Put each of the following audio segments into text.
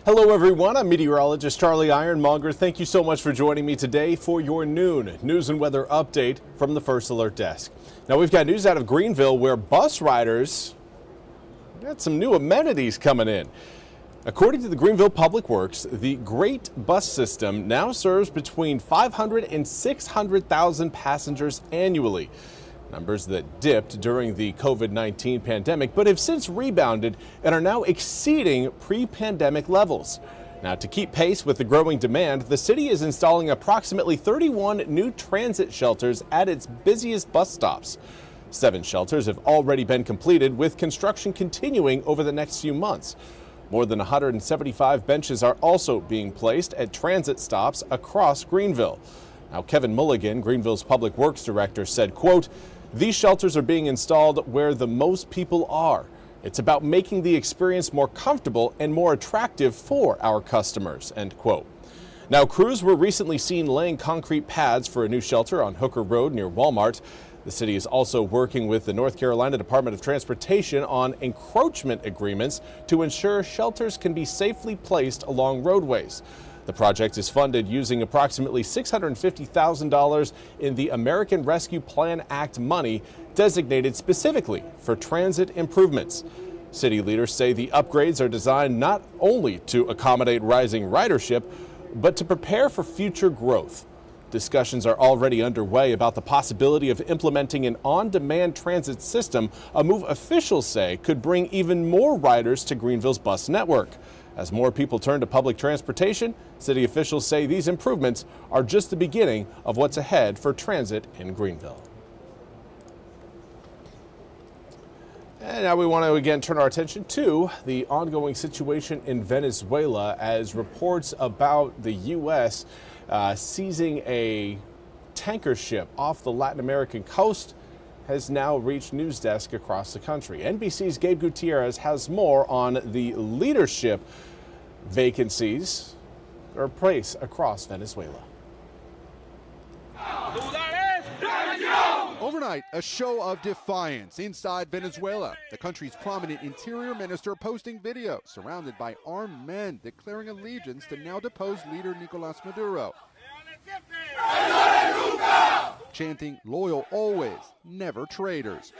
Hello everyone, I'm Meteorologist Charlie Ironmonger. Thank you so much for joining me today for your noon news and weather update from the First Alert Desk. Now we've got news out of Greenville where bus riders got some new amenities coming in. According to the Greenville Public Works, the Great Bus System now serves between 500 and 600,000 passengers annually. Numbers that dipped during the COVID-19 pandemic, but have since rebounded and are now exceeding pre-pandemic levels. Now, to keep pace with the growing demand, the city is installing approximately 31 new transit shelters at its busiest bus stops. 7 shelters have already been completed, with construction continuing over the next few months. More than 175 benches are also being placed at transit stops across Greenville. Now, Kevin Mulligan, Greenville's Public Works Director, said, quote, "These shelters are being installed where the most people are. It's about making the experience more comfortable and more attractive for our customers," end quote. Now, crews were recently seen laying concrete pads for a new shelter on Hooker Road near Walmart. The city is also working with the North Carolina Department of Transportation on encroachment agreements to ensure shelters can be safely placed along roadways. The project is funded using approximately $650,000 in the American Rescue Plan Act money designated specifically for transit improvements. City leaders say the upgrades are designed not only to accommodate rising ridership, but to prepare for future growth. Discussions are already underway about the possibility of implementing an on-demand transit system, a move officials say could bring even more riders to Greenville's bus network. As more people turn to public transportation, city officials say these improvements are just the beginning of what's ahead for transit in Greenville. And now we want to again turn our attention to the ongoing situation in Venezuela as reports about the U.S. Seizing a tanker ship off the Latin American coast has now reached news desks across the country. NBC's Gabe Gutierrez has more on the leadership vacancies or place across Venezuela. Overnight, a show of defiance inside Venezuela. The country's prominent interior minister posting videos surrounded by armed men declaring allegiance to now deposed leader Nicolás Maduro. Chanting, "Loyal always, never traitors."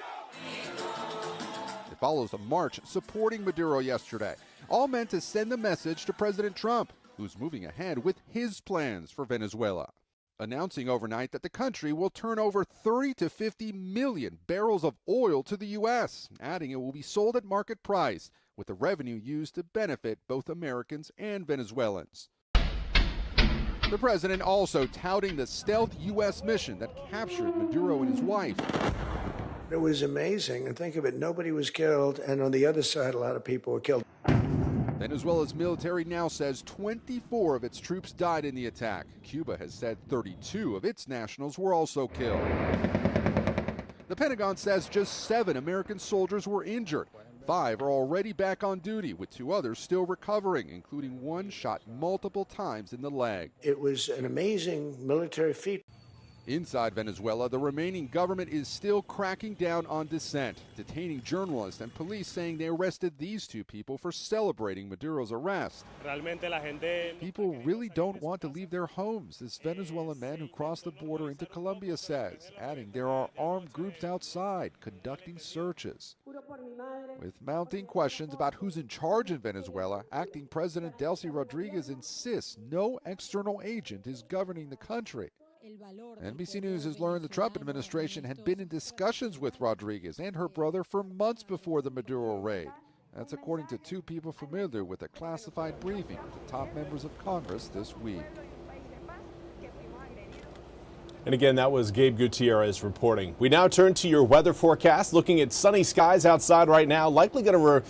It follows a march supporting Maduro yesterday, all meant to send a message to President Trump, who's moving ahead with his plans for Venezuela, announcing overnight that the country will turn over 30 to 50 million barrels of oil to the U.S., adding it will be sold at market price, with the revenue used to benefit both Americans and Venezuelans. The president also touting the stealth U.S. mission that captured Maduro and his wife. It was amazing, and think of it, nobody was killed, and on the other side, a lot of people were killed. Venezuela's military now says 24 of its troops died in the attack. Cuba has said 32 of its nationals were also killed. The Pentagon says just 7 American soldiers were injured. 5 are already back on duty, with 2 others still recovering, including one shot multiple times in the leg. It was an amazing military feat. Inside Venezuela, the remaining government is still cracking down on dissent, detaining journalists and police saying they arrested these 2 people for celebrating Maduro's arrest. People really don't want to leave their homes, this Venezuelan man who crossed the border into Colombia says, adding there are armed groups outside conducting searches. With mounting questions about who's in charge in Venezuela, acting President Delcy Rodriguez insists no external agent is governing the country. NBC News has learned the Trump administration had been in discussions with Rodriguez and her brother for months before the Maduro raid. That's according to 2 people familiar with a classified briefing with the top members of Congress this week. And again, that was Gabe Gutierrez reporting. We now turn to your weather forecast, looking at sunny skies outside right now, likely going to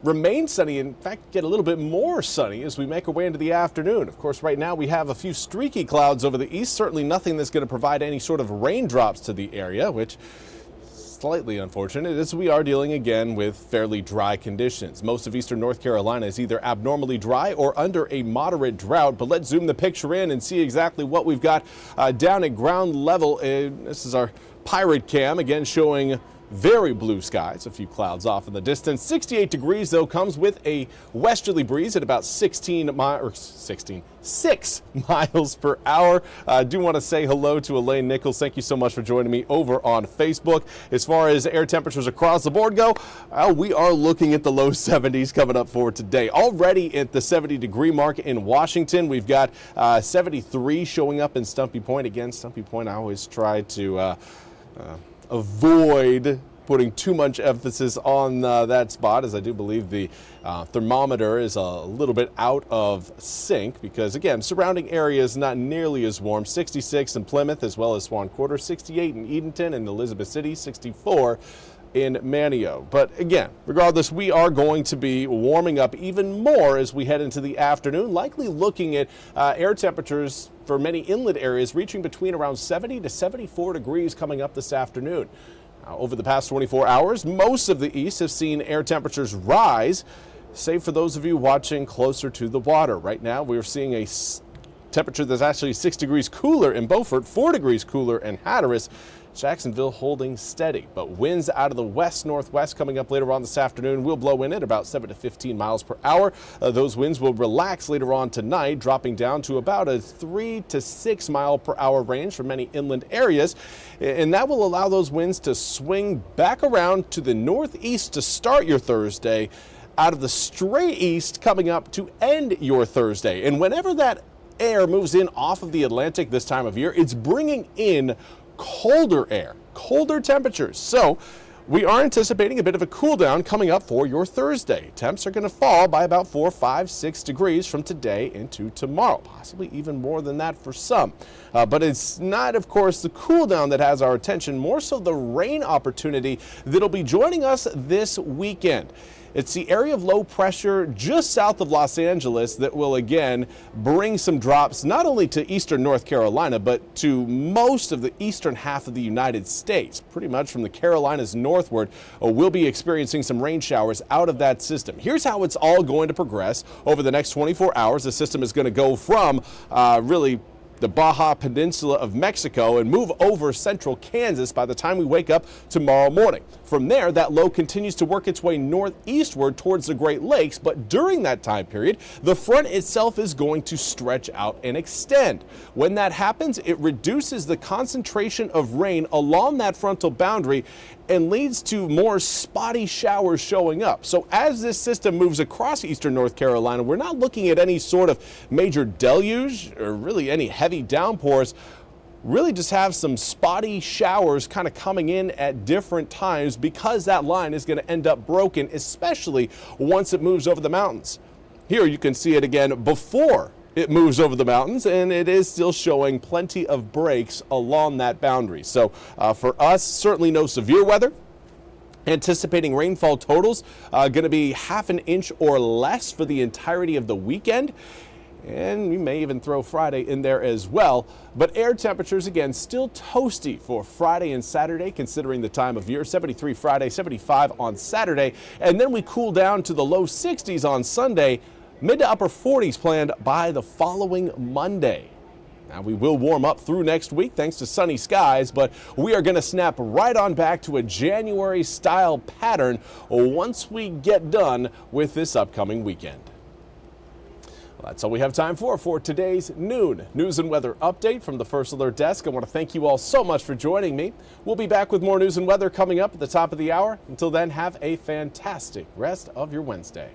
remain sunny, in fact get a little bit more sunny as we make our way into the afternoon. Of course, right now we have a few streaky clouds over the east, certainly nothing that's going to provide any sort of raindrops to the area, which is slightly unfortunate as we are dealing again with fairly dry conditions. Most of eastern North Carolina is either abnormally dry or under a moderate drought, but let's zoom the picture in and see exactly what we've got down at ground level. This is our pirate cam again showing very blue skies, a few clouds off in the distance. 68 degrees, though, comes with a westerly breeze at about 6 miles per hour. I do want to say hello to Elaine Nichols. Thank you so much for joining me over on Facebook. As far as air temperatures across the board go, we are looking at the low 70s coming up for today. Already at the 70-degree mark in Washington. We've got 73 showing up in Stumpy Point. Again, Stumpy Point, I always try to avoid putting too much emphasis on that spot, as I do believe the thermometer is a little bit out of sync because, again, surrounding areas not nearly as warm. 66 in Plymouth as well as Swan Quarter, 68 in Edenton and Elizabeth City, 64 in Manio. But again, regardless, we are going to be warming up even more as we head into the afternoon, likely looking at air temperatures for many inland areas reaching between around 70 to 74 degrees coming up this afternoon. Over the past 24 hours, most of the east have seen air temperatures rise, save for those of you watching closer to the water. Right now, we're seeing a temperature that's actually 6 degrees cooler in Beaufort, 4 degrees cooler in Hatteras. Jacksonville holding steady, but winds out of the west-northwest coming up later on this afternoon will blow in at about 7 to 15 miles per hour. Those winds will relax later on tonight, dropping down to about a 3 to 6 mile per hour range for many inland areas. And that will allow those winds to swing back around to the northeast to start your Thursday, out of the straight east coming up to end your Thursday. And whenever that air moves in off of the Atlantic this time of year, it's bringing in colder air, colder temperatures. So we are anticipating a bit of a cool down coming up for your Thursday. Temps are going to fall by about 4, 5, 6 degrees from today into tomorrow, possibly even more than that for some. But it's not, of course, the cool down that has our attention, more so the rain opportunity that'll be joining us this weekend. It's the area of low pressure just south of Los Angeles that will again bring some drops not only to eastern North Carolina, but to most of the eastern half of the United States. Pretty much from the Carolinas northward, we'll be experiencing some rain showers out of that system. Here's how it's all going to progress over the next 24 hours. The system is going to go from really the Baja Peninsula of Mexico and move over central Kansas by the time we wake up tomorrow morning. From there, that low continues to work its way northeastward towards the Great Lakes, but during that time period, the front itself is going to stretch out and extend. When that happens, it reduces the concentration of rain along that frontal boundary and leads to more spotty showers showing up. So as this system moves across eastern North Carolina, we're not looking at any sort of major deluge or really any heavy downpours. Really just have some spotty showers kind of coming in at different times because that line is going to end up broken, especially once it moves over the mountains. Here you can see it again before it moves over the mountains, and it is still showing plenty of breaks along that boundary. So for us, certainly no severe weather. Anticipating rainfall totals going to be ½ an inch or less for the entirety of the weekend. And we may even throw Friday in there as well. But air temperatures, again, still toasty for Friday and Saturday, considering the time of year. 73 Friday, 75 on Saturday. And then we cool down to the low 60s on Sunday. Mid to upper 40s planned by the following Monday. Now, we will warm up through next week thanks to sunny skies, but we are going to snap right on back to a January-style pattern once we get done with this upcoming weekend. Well, that's all we have time for today's noon news and weather update from the First Alert Desk. I want to thank you all so much for joining me. We'll be back with more news and weather coming up at the top of the hour. Until then, have a fantastic rest of your Wednesday.